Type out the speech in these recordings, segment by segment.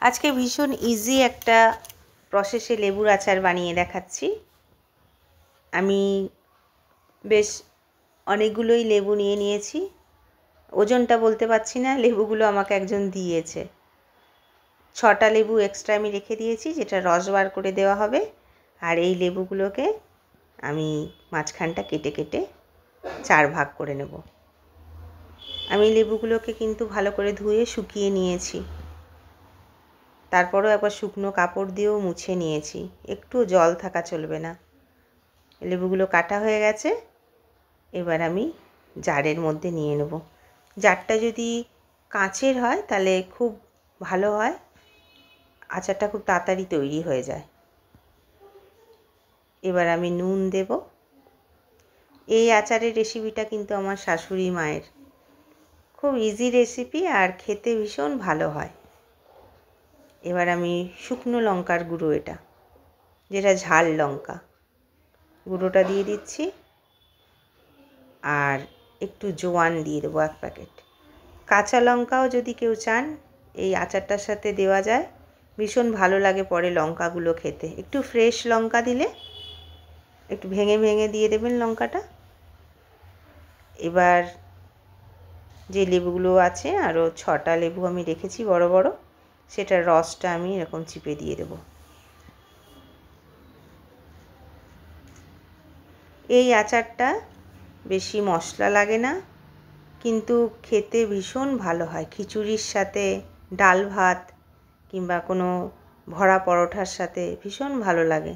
আজকে ভীষণ ইজি একটা প্রসেসে লেবুর আচার বানিয়ে দেখাচ্ছি। আমি বেশ অনেকগুলোই লেবু নিয়ে নিয়েছি। ওজনটা বলতে পারছি না, লেবুগুলো আমাকে একজন দিয়েছে। 6টা লেবু এক্সট্রা আমি রেখে দিয়েছি, যেটা রস বার করে দেওয়া হবে। আর এই লেবুগুলোকে আমি মাঝখানটা কেটে কেটে 4 ভাগ করে নেব। আমি লেবুগুলোকে কিন্তু ভালো করে ধুয়ে শুকিয়ে নিয়েছি। তারপরেও একবার শুকনো কাপড় দিয়েও মুছে নিয়েছি, একটু জল থাকা চলবে না। লেবুগুলো কাটা হয়ে গেছে। এবার আমি জারের মধ্যে নিয়ে নেব। জারটা যদি কাঁচের হয় তাহলে খুব ভালো হয়, আচারটা খুব তাড়াতাড়ি তৈরি হয়ে যায়। এবার আমি নুন দেব। এই আচারের রেসিপিটা কিন্তু আমার শাশুড়ি মায়ের, খুব ইজি রেসিপি আর খেতে ভীষণ ভালো হয়। এবার আমি শুকনো লঙ্কার গুঁড়ো, যেটা ঝাল লঙ্কা গুঁড়োটা দিয়ে দিচ্ছি। আর একটু জোয়ান দিয়ে দেবো 1 প্যাকেট। কাঁচা লঙ্কাও যদি কেউ চান এই আচারটার সাথে দেওয়া যায়, ভীষণ ভালো লাগে পরে লঙ্কাগুলো খেতে। একটু ফ্রেশ লঙ্কা দিলে একটু ভেঙে ভেঙে দিয়ে দেবেন লঙ্কাটা। এবার যে লেবুগুলো আছে, আরও 6টা লেবু আমি রেখেছি বড় বড়, সেটার রসটা আমি এরকম চিপে দিয়ে দেব। এই আচারটা বেশি মশলা লাগে না, কিন্তু খেতে ভীষণ ভালো হয়। খিচুড়ির সাথে, ডাল ভাত কিংবা কোনো ভরা পরোটার সাথে ভীষণ ভালো লাগে।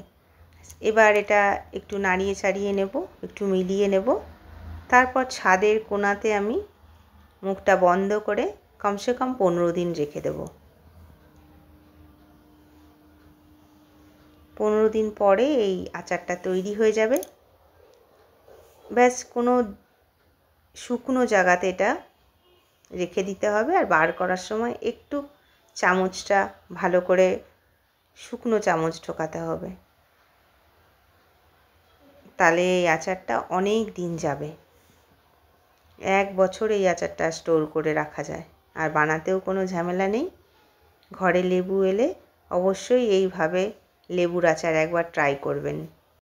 এবার এটা একটু নাড়িয়ে চাড়িয়ে নেব, একটু মিলিয়ে নেব। তারপর ছাদের কোণাতে আমি মুখটা বন্ধ করে কমসে কম 15 দিন রেখে দেব। 15 দিন পরে এই আচারটা তৈরি হয়ে যাবে। ব্যাস কোনো শুকনো জায়গাতে এটা রেখে দিতে হবে। আর বার করার সময় একটু চামচটা ভালো করে শুকনো চামচ ঢোকাতে হবে, তাহলে এই আচারটা অনেক দিন যাবে। 1 বছর এই আচারটা স্টোর করে রাখা যায়। আর বানাতেও কোনো ঝামেলা নেই। ঘরে লেবু এলে অবশ্যই এইভাবে লেবুর আচার একবার ট্রাই করবেন।